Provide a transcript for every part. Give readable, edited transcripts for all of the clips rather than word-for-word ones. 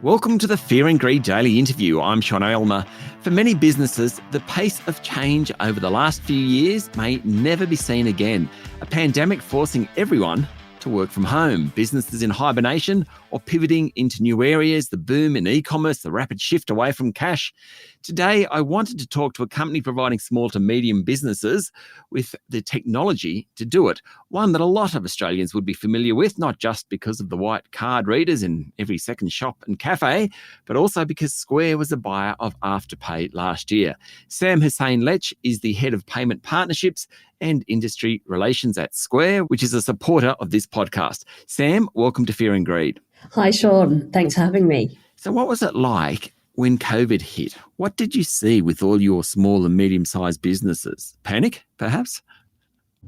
Welcome to the Fear and Greed Daily Interview. I'm Sean Aylmer. For many businesses, the pace of change over the last few years may never be seen again. A pandemic forcing everyone to work from home, businesses in hibernation or pivoting into new areas, the boom in e-commerce, the rapid shift away from cash. Today, I wanted to talk to a company providing small to medium businesses with the technology to do it. One that a lot of Australians would be familiar with, not just because of the white card readers in every second shop and cafe, but also because Square was a buyer of Afterpay last year. Sam Hussain-Letch is the head of payment partnerships and industry relations at Square, which is a supporter of this podcast. Sam, welcome to Fear and Greed. Hi, Sean. Thanks for having me. So what was it like when COVID hit? What did you see with all your small and medium-sized businesses? Panic, perhaps?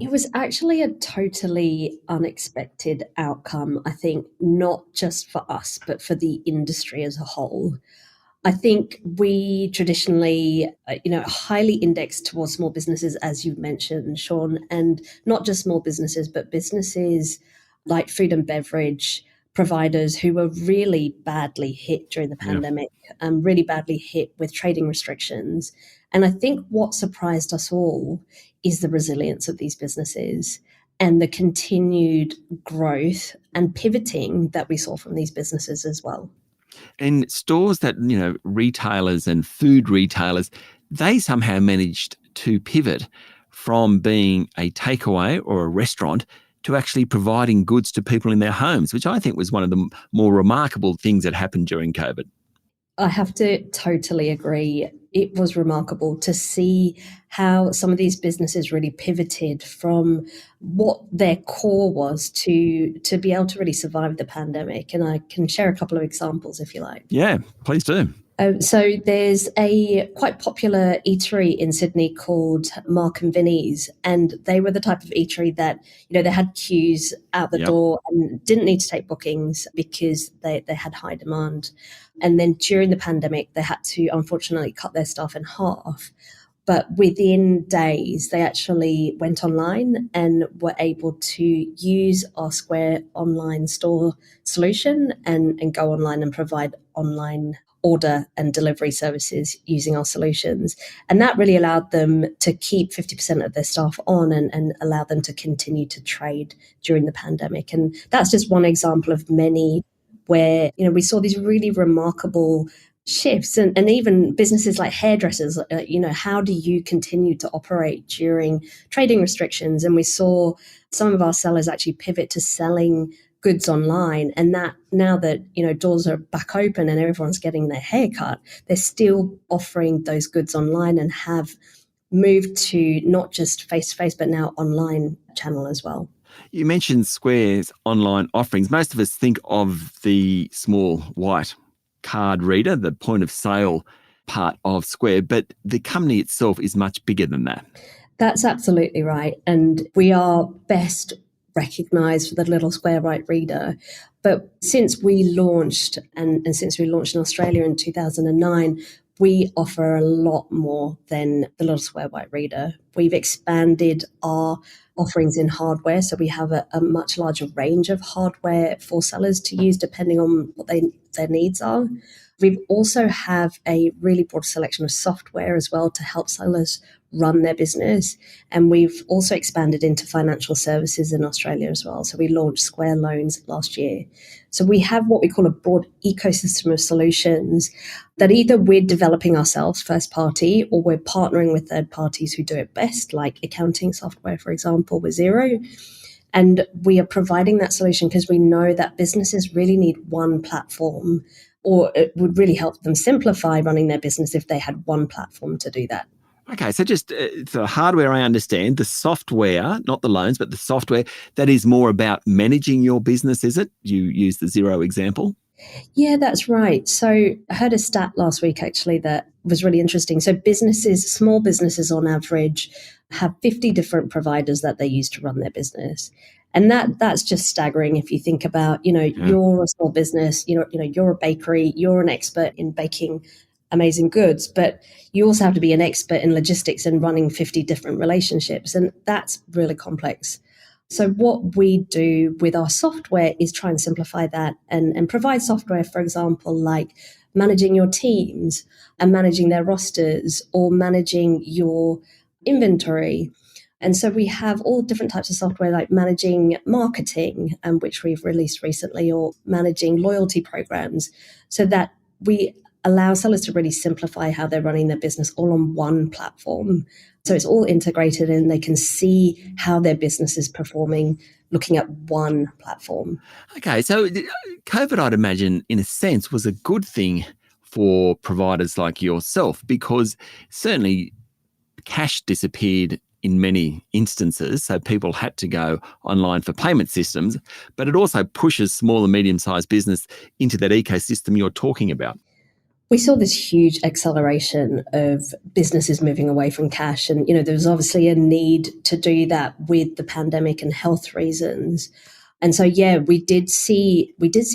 It was actually a totally unexpected outcome, I think, not just for us, but for the industry as a whole. I think we traditionally, highly indexed towards small businesses, as you've mentioned, Sean, and not just small businesses, but businesses like food and beverage providers who were really badly hit during the pandemic, really badly hit with trading restrictions. And I think what surprised us all is the resilience of these businesses and the continued growth and pivoting that we saw from these businesses as well. And stores that, retailers and food retailers, they somehow managed to pivot from being a takeaway or a restaurant to actually providing goods to people in their homes, which I think was one of the more remarkable things that happened during COVID. I have to totally agree. It was remarkable to see how some of these businesses really pivoted from what their core was to be able to really survive the pandemic. And I can share a couple of examples if you like. Yeah, please do. So there's a quite popular eatery in Sydney called Mark and Vinnie's, and they were the type of eatery that, they had queues out the door and didn't need to take bookings because they had high demand. And then during the pandemic, they had to unfortunately cut their staff in half. But within days, they actually went online and were able to use our Square online store solution and go online and provide online order and delivery services using our solutions. And that really allowed them to keep 50% of their staff on and allow them to continue to trade during the pandemic. And that's just one example of many where, we saw these really remarkable shifts and even businesses like hairdressers, how do you continue to operate during trading restrictions? And we saw some of our sellers actually pivot to selling goods online, and that now that doors are back open and everyone's getting their hair cut, they're still offering those goods online and have moved to not just face-to-face but now online channel as well. You mentioned Square's online offerings. Most of us think of the small white card reader, the point of sale part of Square, but the company itself is much bigger than that. That's absolutely right. And we are best recognised for the little square white reader. But since we launched and since we launched in Australia in 2009, we offer a lot more than the little square white reader. We've expanded our offerings in hardware, so we have a much larger range of hardware for sellers to use depending on what their needs are. We also have a really broad selection of software as well to help sellers run their business. And we've also expanded into financial services in Australia as well. So we launched Square Loans last year. So we have what we call a broad ecosystem of solutions that either we're developing ourselves first party or we're partnering with third parties who do it best, like accounting software, for example, with Xero. And we are providing that solution because we know that businesses really need one platform, or it would really help them simplify running their business if they had one platform to do that. Okay, so just the hardware, I understand. The software, not the loans, but the software, that is more about managing your business, is it? You use the Xero example. Yeah, that's right. So I heard a stat last week, actually, that was really interesting. So small businesses on average have 50 different providers that they use to run their business. And that's just staggering if you think about, you're a small business, you're a bakery, you're an expert in baking amazing goods, but you also have to be an expert in logistics and running 50 different relationships. And that's really complex. So what we do with our software is try and simplify that and provide software, for example, like managing your teams and managing their rosters or managing your inventory. And so we have all different types of software like managing marketing, which we've released recently, or managing loyalty programs, so that we allow sellers to really simplify how they're running their business all on one platform. So it's all integrated and they can see how their business is performing looking at one platform. Okay, so COVID, I'd imagine, in a sense, was a good thing for providers like yourself, because certainly cash disappeared in many instances, so people had to go online for payment systems, but it also pushes small and medium-sized business into that ecosystem you're talking about. We saw this huge acceleration of businesses moving away from cash. And, there was obviously a need to do that with the pandemic and health reasons. And so, we did see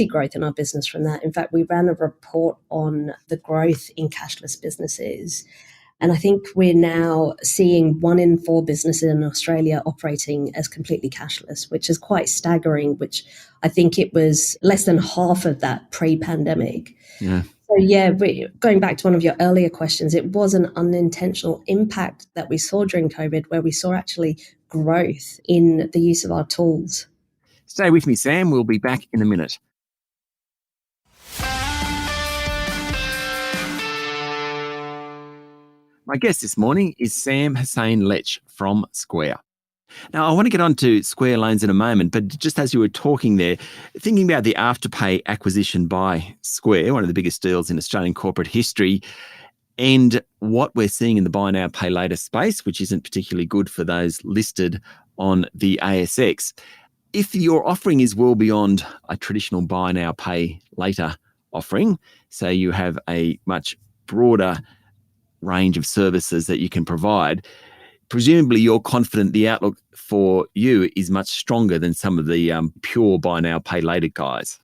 growth in our business from that. In fact, we ran a report on the growth in cashless businesses. And I think we're now seeing 1 in 4 businesses in Australia operating as completely cashless, which is quite staggering, which I think it was less than half of that pre-pandemic. Yeah. So going back to one of your earlier questions, it was an unintentional impact that we saw during COVID, where we saw actually growth in the use of our tools. Stay with me, Sam. We'll be back in a minute. My guest this morning is Sam Hussain-Letch from Square. Now, I want to get on to Square Loans in a moment, but just as you were talking there, thinking about the Afterpay acquisition by Square, one of the biggest deals in Australian corporate history, and what we're seeing in the buy now, pay later space, which isn't particularly good for those listed on the ASX. If your offering is well beyond a traditional buy now, pay later offering, so you have a much broader range of services that you can provide, presumably you're confident the outlook for you is much stronger than some of the pure buy now, pay later guys.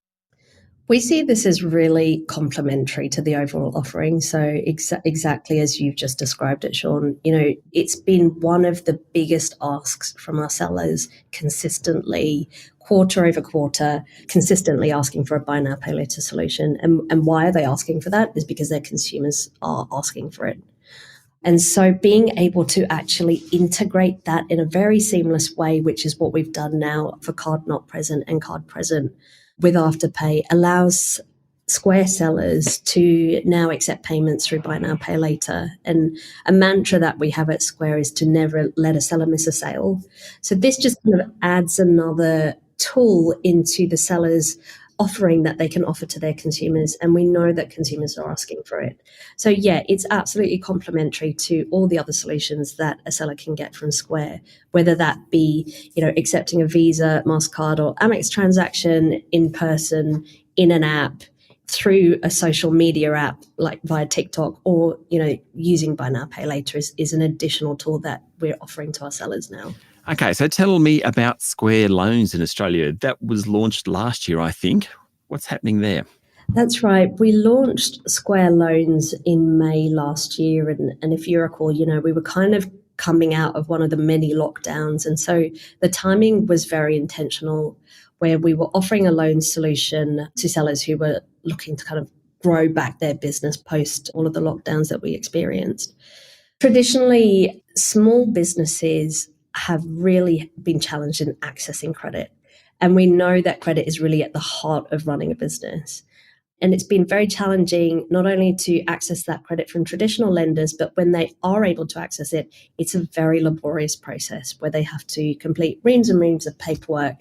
We see this as really complementary to the overall offering. So exactly as you've just described it, Sean, it's been one of the biggest asks from our sellers consistently, quarter over quarter, consistently asking for a buy now, pay later solution. And why are they asking for that? Is because their consumers are asking for it. And so being able to actually integrate that in a very seamless way, which is what we've done now for card not present and card present with Afterpay, allows Square sellers to now accept payments through buy now, pay later. And a mantra that we have at Square is to never let a seller miss a sale. So this just kind of adds another tool into the seller's offering that they can offer to their consumers. And we know that consumers are asking for it. So it's absolutely complementary to all the other solutions that a seller can get from Square, whether that be, accepting a Visa, MasterCard or Amex transaction in person, in an app, through a social media app like via TikTok, or, using buy now, pay later is an additional tool that we're offering to our sellers now. Okay, so tell me about Square Loans in Australia. That was launched last year, I think. What's happening there? That's right. We launched Square Loans in May last year. And if you recall, we were kind of coming out of one of the many lockdowns. And so the timing was very intentional, where we were offering a loan solution to sellers who were looking to kind of grow back their business post all of the lockdowns that we experienced. Traditionally, small businesses have really been challenged in accessing credit. And we know that credit is really at the heart of running a business. And it's been very challenging not only to access that credit from traditional lenders, but when they are able to access it, it's a very laborious process where they have to complete reams and reams of paperwork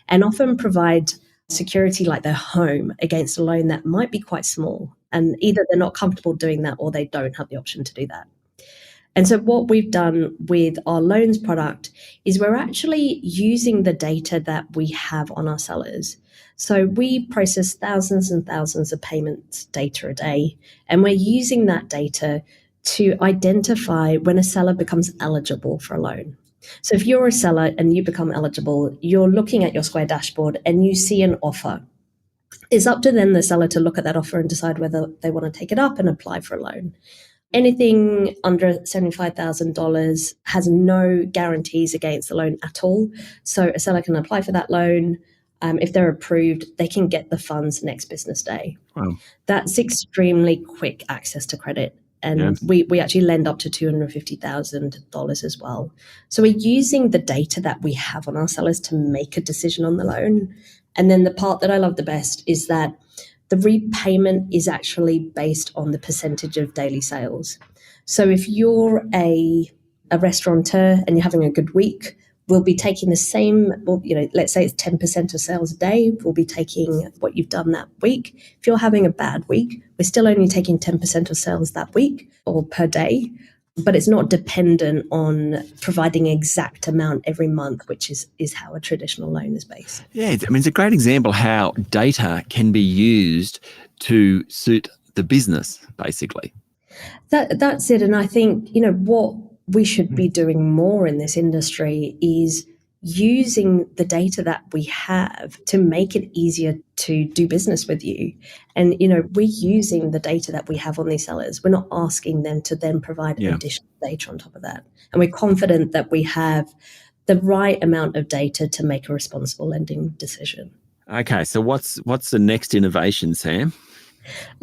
and often provide security like their home against a loan that might be quite small. And either they're not comfortable doing that or they don't have the option to do that. And so what we've done with our loans product is we're actually using the data that we have on our sellers. So we process thousands and thousands of payments data a day, and we're using that data to identify when a seller becomes eligible for a loan. So if you're a seller and you become eligible, you're looking at your Square dashboard and you see an offer. It's up to then the seller to look at that offer and decide whether they want to take it up and apply for a loan. Anything under $75,000 has no guarantees against the loan at all. So a seller can apply for that loan. If they're approved, they can get the funds next business day. Wow. That's extremely quick access to credit. And we actually lend up to $250,000 as well. So we're using the data that we have on our sellers to make a decision on the loan. And then the part that I love the best is that the repayment is actually based on the percentage of daily sales. So if you're a restaurateur and you're having a good week, we'll be taking the same, let's say it's 10% of sales a day. We'll be taking what you've done that week. If you're having a bad week, we're still only taking 10% of sales that week or per day. But it's not dependent on providing exact amount every month, which is how a traditional loan is based. Yeah, I mean, it's a great example how data can be used to suit the business, basically. That's it. And I think, what we should be doing more in this industry is using the data that we have to make it easier to do business with you. And, we're using the data that we have on these sellers. We're not asking them to then provide additional data on top of that. And we're confident that we have the right amount of data to make a responsible lending decision. Okay, so what's the next innovation, Sam?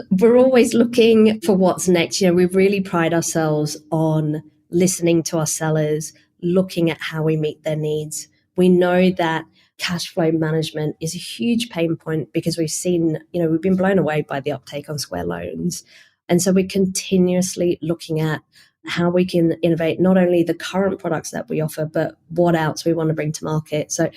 We're always looking for what's next. We really pride ourselves on listening to our sellers, looking at how we meet their needs. We know that cash flow management is a huge pain point because we've been blown away by the uptake on Square loans. And so we're continuously looking at how we can innovate not only the current products that we offer, but what else we want to bring to market. So,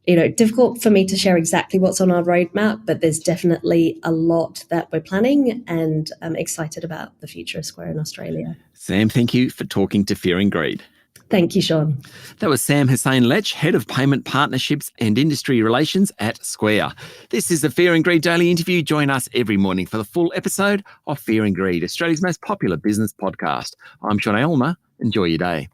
difficult for me to share exactly what's on our roadmap, but there's definitely a lot that we're planning, and I'm excited about the future of Square in Australia. Sam, thank you for talking to Fear and Greed. Thank you, Sean. That was Sam Hussain-Letch, Head of Payment Partnerships and Industry Relations at Square. This is the Fear and Greed Daily Interview. Join us every morning for the full episode of Fear and Greed, Australia's most popular business podcast. I'm Sean Aylmer. Enjoy your day.